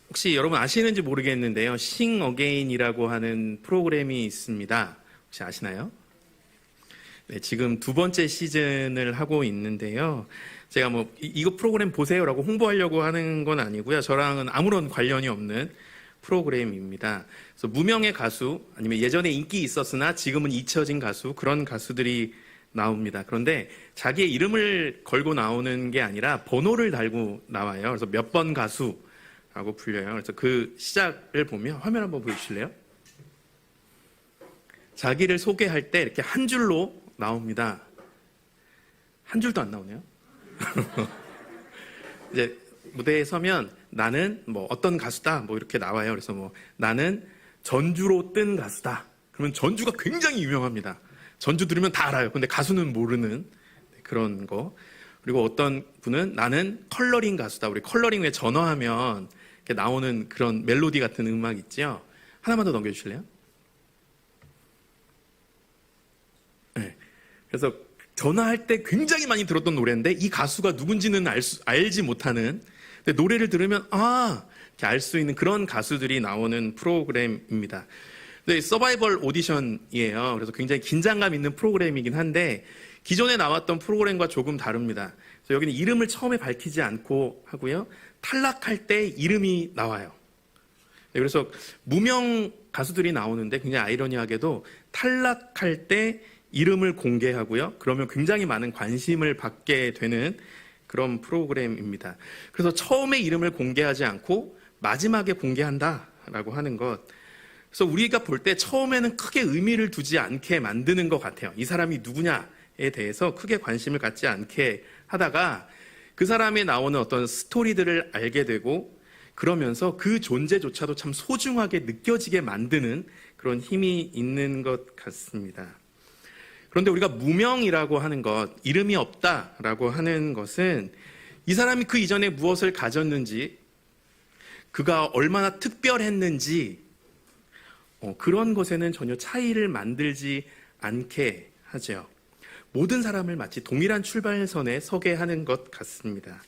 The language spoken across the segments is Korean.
혹시 여러분 아시는지 모르겠는데요. Sing Again이라고 하는 프로그램이 있습니다. 혹시 아시나요? 네, 지금 두 번째 시즌을 하고 있는데요. 제가 이거 프로그램 보세요라고 홍보하려고 하는 건 아니고요. 저랑은 아무런 관련이 없는 프로그램입니다. 그래서 무명의 가수, 아니면 예전에 인기 있었으나 지금은 잊혀진 가수, 그런 가수들이 나옵니다. 그런데 자기의 이름을 걸고 나오는 게 아니라 번호를 달고 나와요. 그래서 몇 번 가수라고 불려요. 그래서 그 시작을 보면 화면 한번 보여주실래요? 자기를 소개할 때 이렇게 한 줄로 나옵니다. 한 줄도 안 나오네요. 이제 무대에 서면 나는 어떤 가수다 이렇게 나와요. 그래서 나는 전주로 뜬 가수다. 그러면 전주가 굉장히 유명합니다. 전주 들으면 다 알아요. 근데 가수는 모르는 그런 거. 그리고 어떤 분은 나는 컬러링 가수다. 우리 컬러링 왜 전화하면 이렇게 나오는 그런 멜로디 같은 음악 있죠? 하나만 더 넘겨주실래요? 네. 그래서 전화할 때 굉장히 많이 들었던 노래인데 이 가수가 누군지는 알지 못하는, 근데 노래를 들으면 이렇게 알 수 있는 그런 가수들이 나오는 프로그램입니다. 네, 서바이벌 오디션이에요. 그래서 굉장히 긴장감 있는 프로그램이긴 한데 기존에 나왔던 프로그램과 조금 다릅니다. 그래서 여기는 이름을 처음에 밝히지 않고 하고요. 탈락할 때 이름이 나와요. 네, 그래서 무명 가수들이 나오는데 굉장히 아이러니하게도 탈락할 때 이름을 공개하고요. 그러면 굉장히 많은 관심을 받게 되는 그런 프로그램입니다. 그래서 처음에 이름을 공개하지 않고 마지막에 공개한다라고 하는 것. 그래서 우리가 볼 때 처음에는 크게 의미를 두지 않게 만드는 것 같아요. 이 사람이 누구냐에 대해서 크게 관심을 갖지 않게 하다가 그 사람에 나오는 어떤 스토리들을 알게 되고 그러면서 그 존재조차도 참 소중하게 느껴지게 만드는 그런 힘이 있는 것 같습니다. 그런데 우리가 무명이라고 하는 것, 이름이 없다라고 하는 것은 이 사람이 그 이전에 무엇을 가졌는지, 그가 얼마나 특별했는지 그런 것에는 전혀 차이를 만들지 않게 하죠. 모든 사람을 마치 동일한 출발선에 서게 하는 것 같습니다.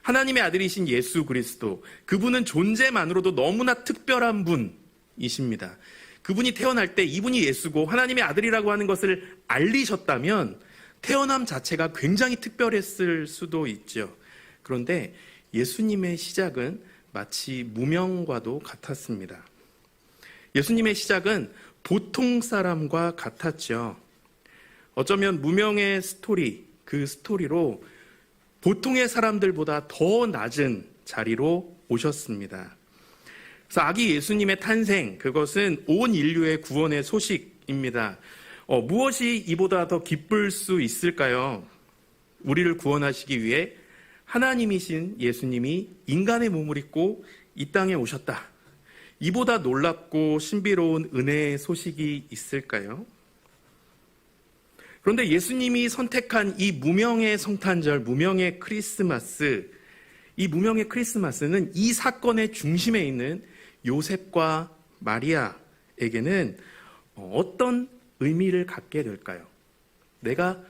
하나님의 아들이신 예수 그리스도, 그분은 존재만으로도 너무나 특별한 분이십니다. 그분이 태어날 때 이분이 예수고 하나님의 아들이라고 하는 것을 알리셨다면 태어남 자체가 굉장히 특별했을 수도 있죠. 그런데 예수님의 시작은 마치 무명과도 같았습니다. 예수님의 시작은 보통 사람과 같았죠. 어쩌면 무명의 스토리, 그 스토리로 보통의 사람들보다 더 낮은 자리로 오셨습니다. 그래서 아기 예수님의 탄생, 그것은 온 인류의 구원의 소식입니다. 무엇이 이보다 더 기쁠 수 있을까요? 우리를 구원하시기 위해 하나님이신 예수님이 인간의 몸을 입고 이 땅에 오셨다. 이보다 놀랍고 신비로운 은혜의 소식이 있을까요? 그런데 예수님이 선택한 이 무명의 성탄절, 무명의 크리스마스, 이 무명의 크리스마스는 이 사건의 중심에 있는 요셉과 마리아에게는 어떤 의미를 갖게 될까요? 내가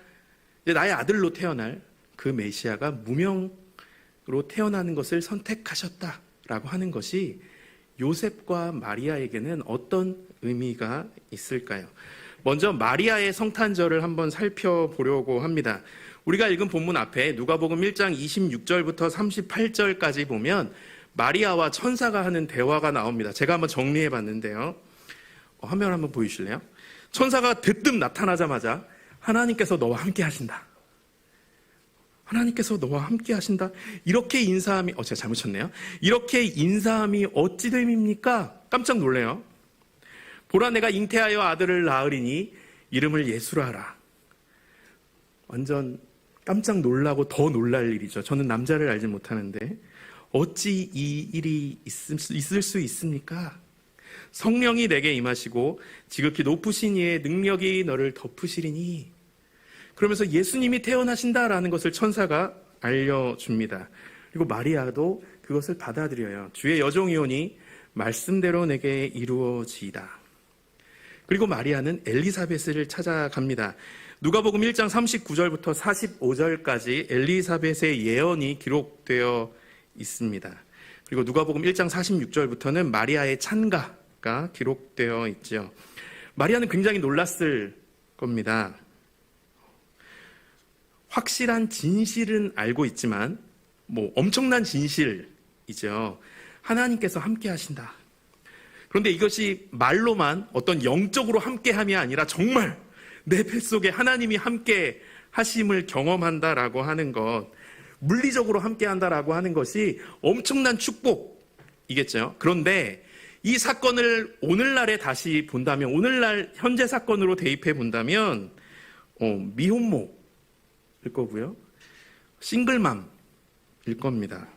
이제 나의 아들로 태어날 그 메시아가 무명으로 태어나는 것을 선택하셨다라고 하는 것이 요셉과 마리아에게는 어떤 의미가 있을까요? 먼저 마리아의 성탄절을 한번 살펴보려고 합니다. 우리가 읽은 본문 앞에 누가복음 1장 26절부터 38절까지 보면 마리아와 천사가 하는 대화가 나옵니다. 제가 한번 정리해 봤는데요. 화면 한번 보여주실래요? 천사가 대뜸 나타나자마자 하나님께서 너와 함께 하신다. 하나님께서 너와 함께 하신다. 이렇게 인사함이, 제가 잘못 쳤네요. 이렇게 인사함이 어찌 됨입니까? 깜짝 놀래요. 보라, 내가 잉태하여 아들을 낳으리니 이름을 예수라 하라. 완전 깜짝 놀라고 더 놀랄 일이죠. 저는 남자를 알지 못하는데 어찌 이 일이 있을 수 있습니까? 성령이 내게 임하시고 지극히 높으신 이의 능력이 너를 덮으시리니. 그러면서 예수님이 태어나신다라는 것을 천사가 알려줍니다. 그리고 마리아도 그것을 받아들여요. 주의 여종이오니 말씀대로 내게 이루어지이다. 그리고 마리아는 엘리사벳을 찾아갑니다. 누가복음 1장 39절부터 45절까지 엘리사벳의 예언이 기록되어 있습니다. 그리고 누가복음 1장 46절부터는 마리아의 찬가가 기록되어 있죠. 마리아는 굉장히 놀랐을 겁니다. 확실한 진실은 알고 있지만 엄청난 진실이죠. 하나님께서 함께 하신다. 그런데 이것이 말로만 어떤 영적으로 함께함이 아니라 정말 내 뱃속에 하나님이 함께 하심을 경험한다라고 하는 것, 물리적으로 함께 한다라고 하는 것이 엄청난 축복이겠죠. 그런데 이 사건을 오늘날에 다시 본다면, 오늘날 현재 사건으로 대입해 본다면 미혼모일 거고요. 싱글맘일 겁니다.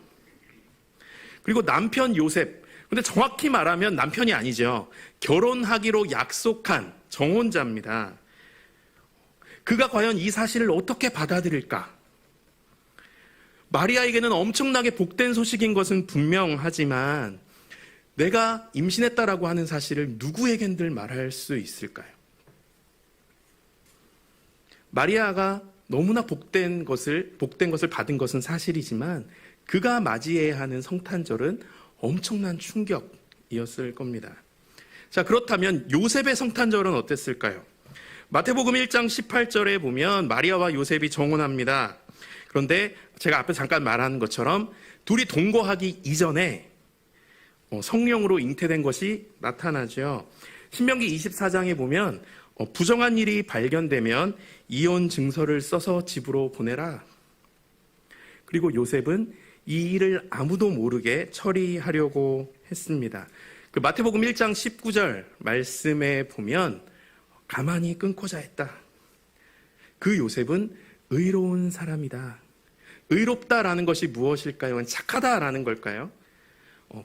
그리고 남편 요셉, 근데 정확히 말하면 남편이 아니죠. 결혼하기로 약속한 정혼자입니다. 그가 과연 이 사실을 어떻게 받아들일까? 마리아에게는 엄청나게 복된 소식인 것은 분명하지만 내가 임신했다라고 하는 사실을 누구에겐들 말할 수 있을까요? 마리아가 너무나 복된 것을 받은 것은 사실이지만 그가 맞이해야 하는 성탄절은 엄청난 충격이었을 겁니다. 자, 그렇다면 요셉의 성탄절은 어땠을까요? 마태복음 1장 18절에 보면 마리아와 요셉이 정혼합니다. 그런데 제가 앞에 잠깐 말한 것처럼 둘이 동거하기 이전에 성령으로 잉태된 것이 나타나죠. 신명기 24장에 보면 부정한 일이 발견되면 이혼 증서를 써서 집으로 보내라. 그리고 요셉은 이 일을 아무도 모르게 처리하려고 했습니다. 그 마태복음 1장 19절 말씀에 보면 가만히 끊고자 했다. 그 요셉은 의로운 사람이다. 의롭다라는 것이 무엇일까요? 착하다라는 걸까요?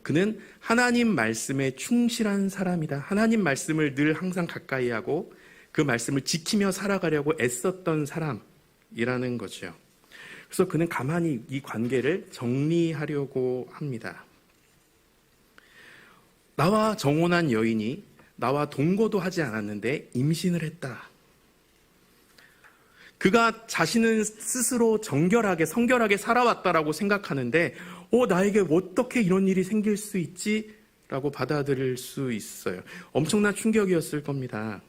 그는 하나님 말씀에 충실한 사람이다. 하나님 말씀을 늘 항상 가까이 하고 그 말씀을 지키며 살아가려고 애썼던 사람이라는 거죠. 그래서 그는 가만히 이 관계를 정리하려고 합니다. 나와 정혼한 여인이 나와 동거도 하지 않았는데 임신을 했다. 그가 자신은 스스로 정결하게 성결하게 살아왔다라고 생각하는데 나에게 어떻게 이런 일이 생길 수 있지? 라고 받아들일 수 있어요. 엄청난 충격이었을 겁니다.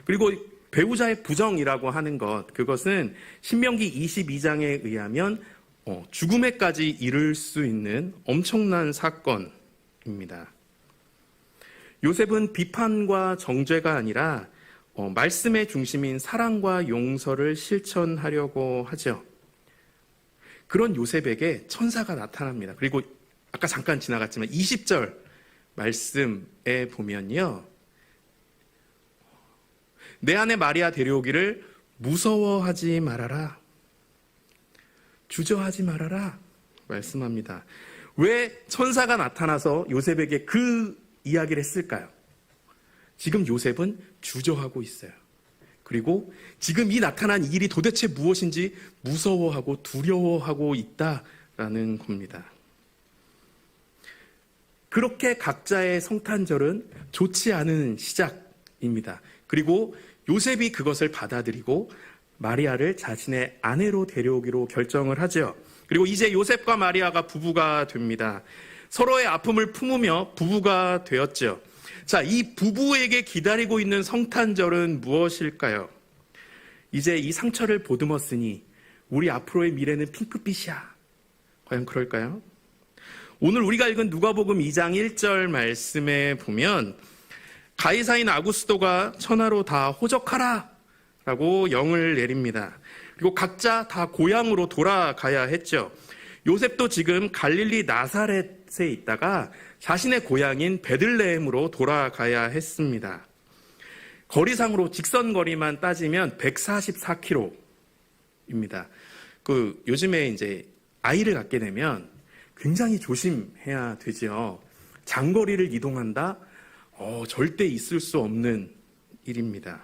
그리고 배우자의 부정이라고 하는 것, 그것은 신명기 22장에 의하면 죽음에까지 이를 수 있는 엄청난 사건입니다. 요셉은 비판과 정죄가 아니라 말씀의 중심인 사랑과 용서를 실천하려고 하죠. 그런 요셉에게 천사가 나타납니다. 그리고 아까 잠깐 지나갔지만 20절 말씀에 보면요. 내 아내 마리아 데려오기를 무서워하지 말아라. 주저하지 말아라. 말씀합니다. 왜 천사가 나타나서 요셉에게 그 이야기를 했을까요? 지금 요셉은 주저하고 있어요. 그리고 지금 이 나타난 일이 도대체 무엇인지 무서워하고 두려워하고 있다라는 겁니다. 그렇게 각자의 성탄절은 좋지 않은 시작입니다. 그리고 요셉이 그것을 받아들이고 마리아를 자신의 아내로 데려오기로 결정을 하죠. 그리고 이제 요셉과 마리아가 부부가 됩니다. 서로의 아픔을 품으며 부부가 되었죠. 자, 이 부부에게 기다리고 있는 성탄절은 무엇일까요? 이제 이 상처를 보듬었으니 우리 앞으로의 미래는 핑크빛이야. 과연 그럴까요? 오늘 우리가 읽은 누가복음 2장 1절 말씀에 보면 가이사인 아구스도가 천하로 다 호적하라 라고 영을 내립니다. 그리고 각자 다 고향으로 돌아가야 했죠. 요셉도 지금 갈릴리 나사렛에 있다가 자신의 고향인 베들레헴으로 돌아가야 했습니다. 거리상으로 직선 거리만 따지면 144km입니다. 요즘에 이제 아이를 갖게 되면 굉장히 조심해야 되죠. 장거리를 이동한다? 절대 있을 수 없는 일입니다.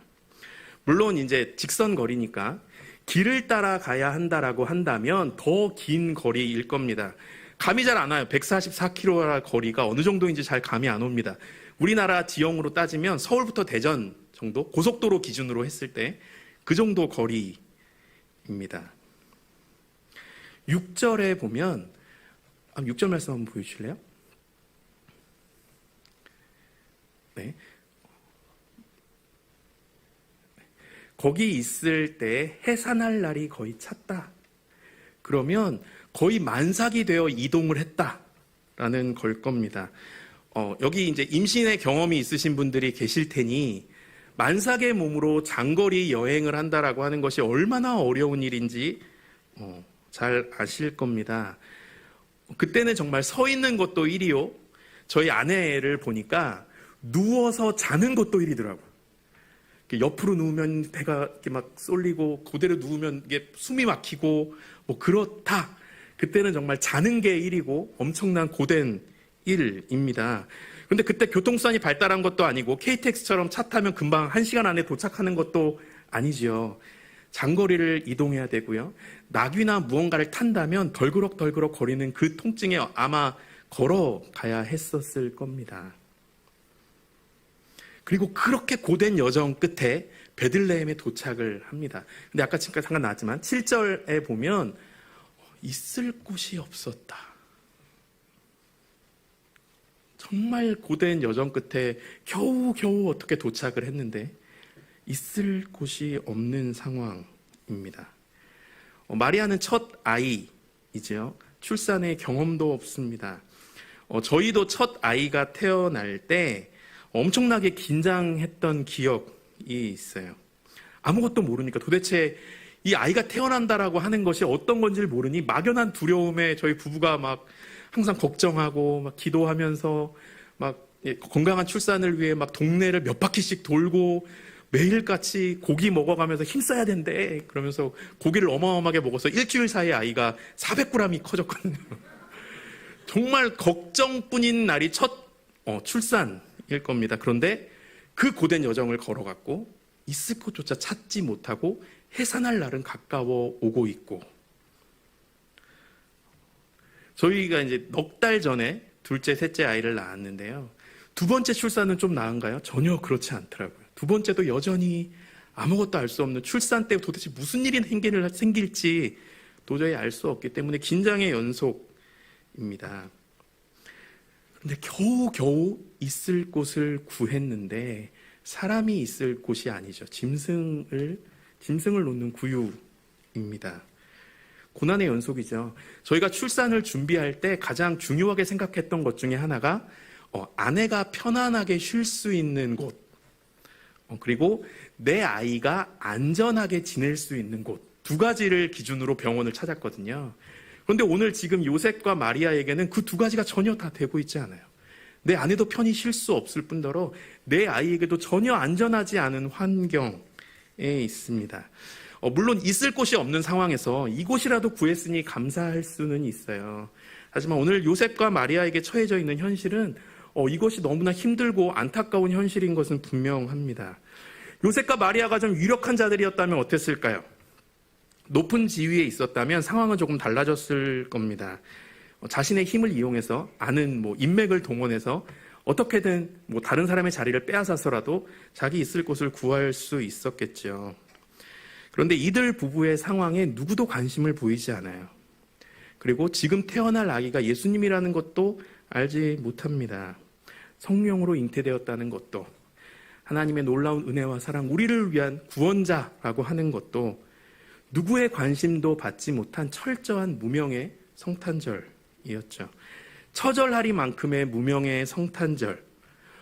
물론 이제 직선 거리니까 길을 따라 가야 한다라고 한다면 더 긴 거리일 겁니다. 감이 잘 안 와요. 144km 거리가 어느 정도인지 잘 감이 안 옵니다. 우리나라 지형으로 따지면 서울부터 대전 정도, 고속도로 기준으로 했을 때 그 정도 거리입니다. 6절에 보면 6절 말씀 한번 보여주실래요? 네. 거기 있을 때 해산할 날이 거의 찼다. 그러면 거의 만삭이 되어 이동을 했다라는 걸 겁니다. 여기 이제 임신의 경험이 있으신 분들이 계실 테니 만삭의 몸으로 장거리 여행을 한다라고 하는 것이 얼마나 어려운 일인지 잘 아실 겁니다. 그때는 정말 서 있는 것도 일이요. 저희 아내를 보니까 누워서 자는 것도 일이더라고요. 옆으로 누우면 배가 이렇게 막 쏠리고 그대로 누우면 이게 숨이 막히고 뭐 그렇다. 그때는 정말 자는 게 일이고 엄청난 고된 일입니다. 그런데 그때 교통수단이 발달한 것도 아니고 KTX처럼 차 타면 금방 1시간 안에 도착하는 것도 아니지요. 장거리를 이동해야 되고요. 나귀나 무언가를 탄다면 덜그럭덜그럭 거리는 그 통증에 아마 걸어가야 했었을 겁니다. 그리고 그렇게 고된 여정 끝에 베들레헴에 도착을 합니다. 근데 아까 잠깐 나왔지만 7절에 보면 있을 곳이 없었다. 정말 고된 여정 끝에 겨우 어떻게 도착을 했는데 있을 곳이 없는 상황입니다. 마리아는 첫 아이이죠. 출산의 경험도 없습니다. 저희도 첫 아이가 태어날 때 엄청나게 긴장했던 기억이 있어요. 아무것도 모르니까 도대체 이 아이가 태어난다라고 하는 것이 어떤 건지를 모르니 막연한 두려움에 저희 부부가 막 항상 걱정하고 막 기도하면서 막 건강한 출산을 위해 막 동네를 몇 바퀴씩 돌고 매일같이 고기 먹어가면서 힘써야 된대. 그러면서 고기를 어마어마하게 먹어서 일주일 사이에 아이가 400g이 커졌거든요. 정말 걱정뿐인 날이 첫 출산일 겁니다. 그런데 그 고된 여정을 걸어갔고 있을 곳조차 찾지 못하고 해산할 날은 가까워 오고 있고, 저희가 이제 넉 달 전에 둘째, 셋째 아이를 낳았는데요. 두 번째 출산은 좀 나은가요? 전혀 그렇지 않더라고요. 두 번째도 여전히 아무것도 알 수 없는, 출산 때 도대체 무슨 일이 생길지 도저히 알 수 없기 때문에 긴장의 연속입니다. 그런데 겨우 있을 곳을 구했는데 사람이 있을 곳이 아니죠. 짐승을 놓는 구유입니다. 고난의 연속이죠. 저희가 출산을 준비할 때 가장 중요하게 생각했던 것 중에 하나가 아내가 편안하게 쉴 수 있는 곳, 그리고 내 아이가 안전하게 지낼 수 있는 곳, 두 가지를 기준으로 병원을 찾았거든요. 그런데 오늘 지금 요셉과 마리아에게는 그 두 가지가 전혀 다 되고 있지 않아요. 내 아내도 편히 쉴 수 없을 뿐더러 내 아이에게도 전혀 안전하지 않은 환경에 있습니다. 물론 있을 곳이 없는 상황에서 이곳이라도 구했으니 감사할 수는 있어요. 하지만 오늘 요셉과 마리아에게 처해져 있는 현실은 이것이 너무나 힘들고 안타까운 현실인 것은 분명합니다. 요셉과 마리아가 좀 유력한 자들이었다면 어땠을까요? 높은 지위에 있었다면 상황은 조금 달라졌을 겁니다. 자신의 힘을 이용해서 아는 인맥을 동원해서 어떻게든 다른 사람의 자리를 빼앗아서라도 자기 있을 곳을 구할 수 있었겠죠. 그런데 이들 부부의 상황에 누구도 관심을 보이지 않아요. 그리고 지금 태어날 아기가 예수님이라는 것도 알지 못합니다. 성령으로 잉태되었다는 것도, 하나님의 놀라운 은혜와 사랑, 우리를 위한 구원자라고 하는 것도 누구의 관심도 받지 못한 철저한 무명의 성탄절이었죠. 처절하리만큼의 무명의 성탄절,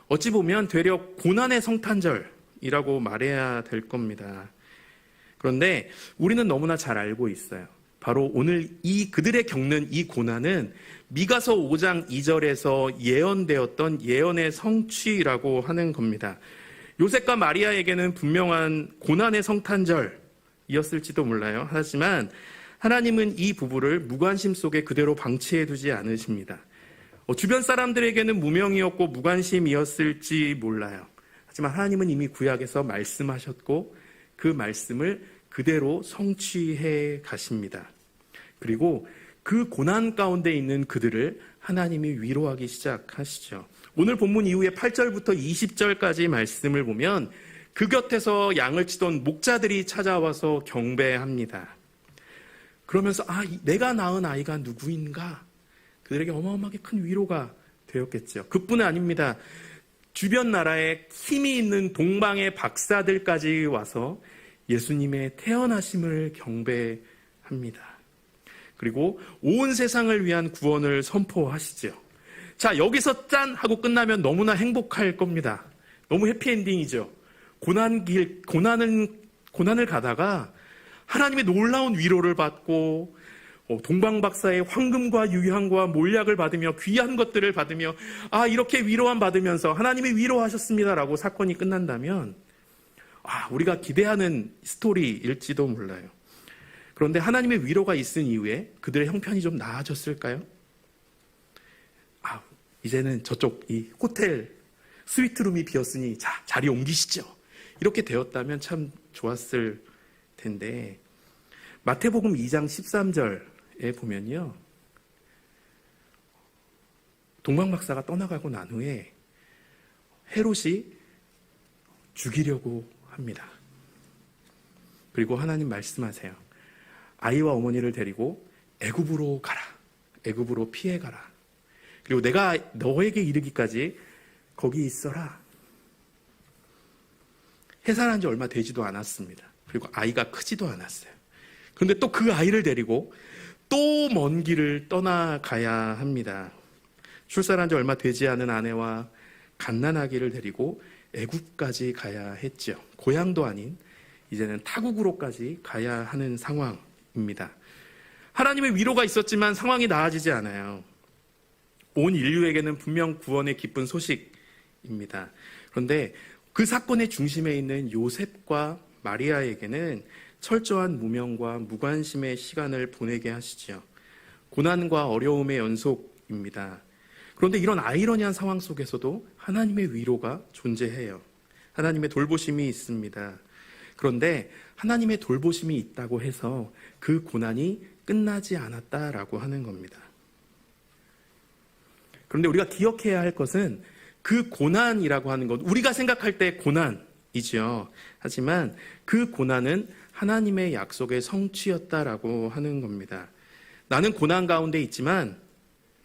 어찌 보면 되려 고난의 성탄절이라고 말해야 될 겁니다. 그런데 우리는 너무나 잘 알고 있어요. 바로 오늘 그들의 겪는 이 고난은 미가서 5장 2절에서 예언되었던 예언의 성취라고 하는 겁니다. 요셉과 마리아에게는 분명한 고난의 성탄절이었을지도 몰라요. 하지만 하나님은 이 부부를 무관심 속에 그대로 방치해 두지 않으십니다. 주변 사람들에게는 무명이었고 무관심이었을지 몰라요. 하지만 하나님은 이미 구약에서 말씀하셨고 그 말씀을 그대로 성취해 가십니다. 그리고 그 고난 가운데 있는 그들을 하나님이 위로하기 시작하시죠. 오늘 본문 이후에 8절부터 20절까지 말씀을 보면 그 곁에서 양을 치던 목자들이 찾아와서 경배합니다. 그러면서 내가 낳은 아이가 누구인가? 그들에게 어마어마하게 큰 위로가 되었겠죠. 그뿐은 아닙니다. 주변 나라에 힘이 있는 동방의 박사들까지 와서 예수님의 태어나심을 경배합니다. 그리고 온 세상을 위한 구원을 선포하시죠. 자, 여기서 짠 하고 끝나면 너무나 행복할 겁니다. 너무 해피엔딩이죠. 고난을 가다가 하나님의 놀라운 위로를 받고 동방박사의 황금과 유향과 몰약을 받으며 귀한 것들을 받으며 이렇게 위로함 받으면서 하나님이 위로하셨습니다라고 사건이 끝난다면 우리가 기대하는 스토리일지도 몰라요. 그런데 하나님의 위로가 있은 이후에 그들의 형편이 좀 나아졌을까요? 이제는 저쪽 이 호텔 스위트룸이 비었으니 자, 자리 옮기시죠. 이렇게 되었다면 참 좋았을 텐데 마태복음 2장 13절에 보면요. 동방박사가 떠나가고 난 후에 헤롯이 죽이려고 합니다. 그리고 하나님 말씀하세요. 아이와 어머니를 데리고 애굽으로 가라. 애굽으로 피해 가라. 그리고 내가 너에게 이르기까지 거기 있어라. 해산한 지 얼마 되지도 않았습니다. 그리고 아이가 크지도 않았어요. 그런데 또 그 아이를 데리고 또 먼 길을 떠나가야 합니다. 출산한 지 얼마 되지 않은 아내와 갓난아기를 데리고 애굽까지 가야 했죠. 고향도 아닌 이제는 타국으로까지 가야 하는 상황입니다. 하나님의 위로가 있었지만 상황이 나아지지 않아요. 온 인류에게는 분명 구원의 기쁜 소식입니다. 그런데 그 사건의 중심에 있는 요셉과 마리아에게는 철저한 무명과 무관심의 시간을 보내게 하시죠. 고난과 어려움의 연속입니다. 그런데 이런 아이러니한 상황 속에서도 하나님의 위로가 존재해요. 하나님의 돌보심이 있습니다. 그런데 하나님의 돌보심이 있다고 해서 그 고난이 끝나지 않았다라고 하는 겁니다. 그런데 우리가 기억해야 할 것은 그 고난이라고 하는 것, 우리가 생각할 때 고난이죠. 하지만 그 고난은 하나님의 약속의 성취였다라고 하는 겁니다. 나는 고난 가운데 있지만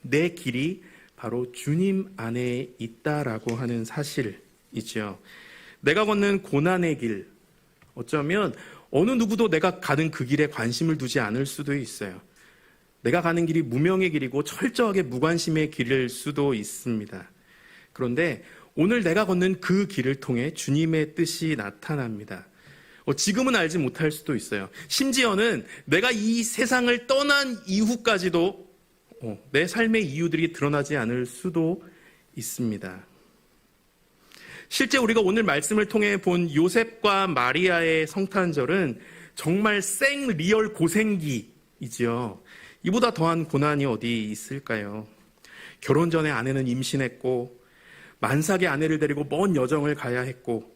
내 길이 바로 주님 안에 있다라고 하는 사실이죠. 내가 걷는 고난의 길, 어쩌면 어느 누구도 내가 가는 그 길에 관심을 두지 않을 수도 있어요. 내가 가는 길이 무명의 길이고 철저하게 무관심의 길일 수도 있습니다. 그런데 오늘 내가 걷는 그 길을 통해 주님의 뜻이 나타납니다. 지금은 알지 못할 수도 있어요. 심지어는 내가 이 세상을 떠난 이후까지도 내 삶의 이유들이 드러나지 않을 수도 있습니다. 실제 우리가 오늘 말씀을 통해 본 요셉과 마리아의 성탄절은 정말 생 리얼 고생기이지요. 이보다 더한 고난이 어디 있을까요? 결혼 전에 아내는 임신했고 만삭의 아내를 데리고 먼 여정을 가야 했고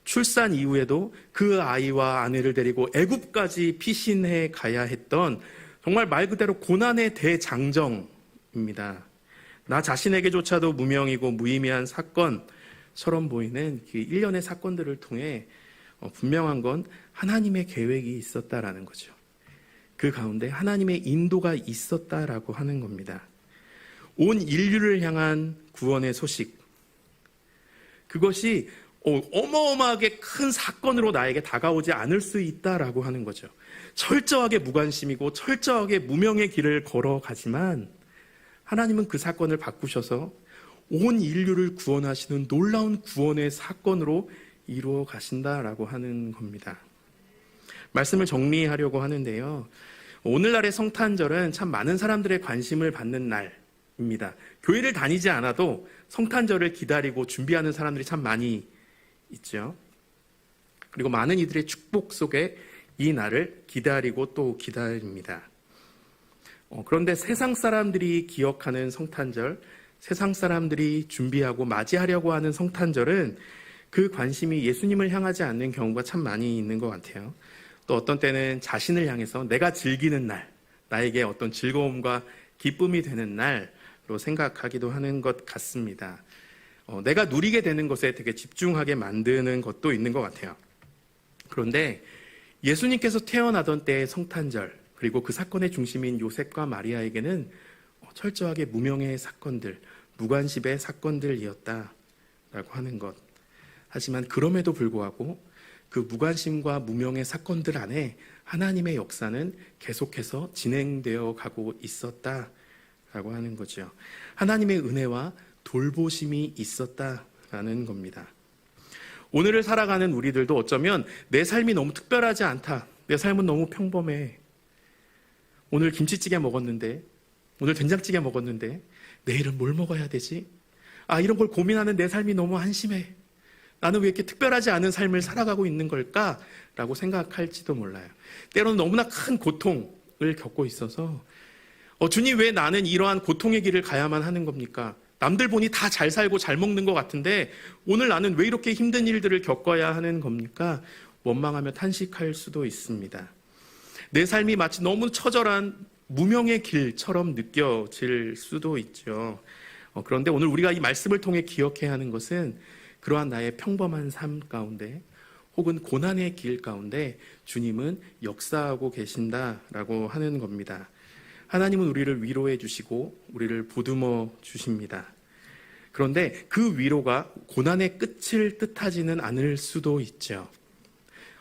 출산 이후에도 그 아이와 아내를 데리고 애굽까지 피신해 가야 했던 정말 말 그대로 고난의 대장정입니다. 나 자신에게조차도 무명이고 무의미한 사건처럼 보이는 그 일련의 사건들을 통해 분명한 건 하나님의 계획이 있었다라는 거죠. 그 가운데 하나님의 인도가 있었다라고 하는 겁니다. 온 인류를 향한 구원의 소식, 그것이 어마어마하게 큰 사건으로 나에게 다가오지 않을 수 있다라고 하는 거죠. 철저하게 무관심이고 철저하게 무명의 길을 걸어가지만 하나님은 그 사건을 바꾸셔서 온 인류를 구원하시는 놀라운 구원의 사건으로 이루어 가신다라고 하는 겁니다. 말씀을 정리하려고 하는데요. 오늘날의 성탄절은 참 많은 사람들의 관심을 받는 날입니다. 교회를 다니지 않아도 성탄절을 기다리고 준비하는 사람들이 참 많이 있죠. 그리고 많은 이들의 축복 속에 이 날을 기다리고 또 기다립니다. 그런데 세상 사람들이 기억하는 성탄절, 세상 사람들이 준비하고 맞이하려고 하는 성탄절은 그 관심이 예수님을 향하지 않는 경우가 참 많이 있는 것 같아요. 또 어떤 때는 자신을 향해서 내가 즐기는 날, 나에게 어떤 즐거움과 기쁨이 되는 날로 생각하기도 하는 것 같습니다. 내가 누리게 되는 것에 되게 집중하게 만드는 것도 있는 것 같아요. 그런데 예수님께서 태어나던 때의 성탄절, 그리고 그 사건의 중심인 요셉과 마리아에게는 철저하게 무명의 사건들, 무관심의 사건들이었다라고 하는 것. 하지만 그럼에도 불구하고 그 무관심과 무명의 사건들 안에 하나님의 역사는 계속해서 진행되어 가고 있었다라고 하는 거죠. 하나님의 은혜와 돌보심이 있었다라는 겁니다. 오늘을 살아가는 우리들도 어쩌면 내 삶이 너무 특별하지 않다. 내 삶은 너무 평범해. 오늘 김치찌개 먹었는데, 오늘 된장찌개 먹었는데 내일은 뭘 먹어야 되지? 이런 걸 고민하는 내 삶이 너무 한심해. 나는 왜 이렇게 특별하지 않은 삶을 살아가고 있는 걸까? 라고 생각할지도 몰라요. 때로는 너무나 큰 고통을 겪고 있어서 주님, 왜 나는 이러한 고통의 길을 가야만 하는 겁니까? 남들 보니 다 잘 살고 잘 먹는 것 같은데 오늘 나는 왜 이렇게 힘든 일들을 겪어야 하는 겁니까? 원망하며 탄식할 수도 있습니다. 내 삶이 마치 너무 처절한 무명의 길처럼 느껴질 수도 있죠. 그런데 오늘 우리가 이 말씀을 통해 기억해야 하는 것은 그러한 나의 평범한 삶 가운데 혹은 고난의 길 가운데 주님은 역사하고 계신다라고 하는 겁니다. 하나님은 우리를 위로해 주시고 우리를 보듬어 주십니다. 그런데 그 위로가 고난의 끝을 뜻하지는 않을 수도 있죠.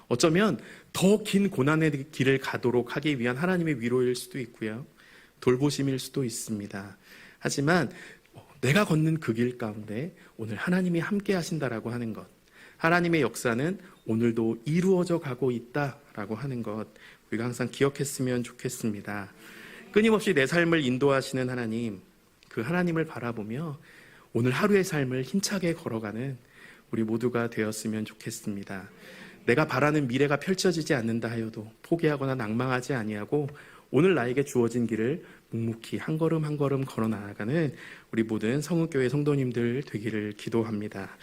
어쩌면 더 긴 고난의 길을 가도록 하기 위한 하나님의 위로일 수도 있고요. 돌보심일 수도 있습니다. 하지만 내가 걷는 그 길 가운데 오늘 하나님이 함께 하신다라고 하는 것, 하나님의 역사는 오늘도 이루어져 가고 있다라고 하는 것, 우리가 항상 기억했으면 좋겠습니다. 끊임없이 내 삶을 인도하시는 하나님, 그 하나님을 바라보며 오늘 하루의 삶을 힘차게 걸어가는 우리 모두가 되었으면 좋겠습니다. 내가 바라는 미래가 펼쳐지지 않는다 하여도 포기하거나 낭망하지 아니하고 오늘 나에게 주어진 길을 묵묵히 한 걸음 한 걸음 걸어 나아가는 우리 모든 성읍교회 성도님들 되기를 기도합니다.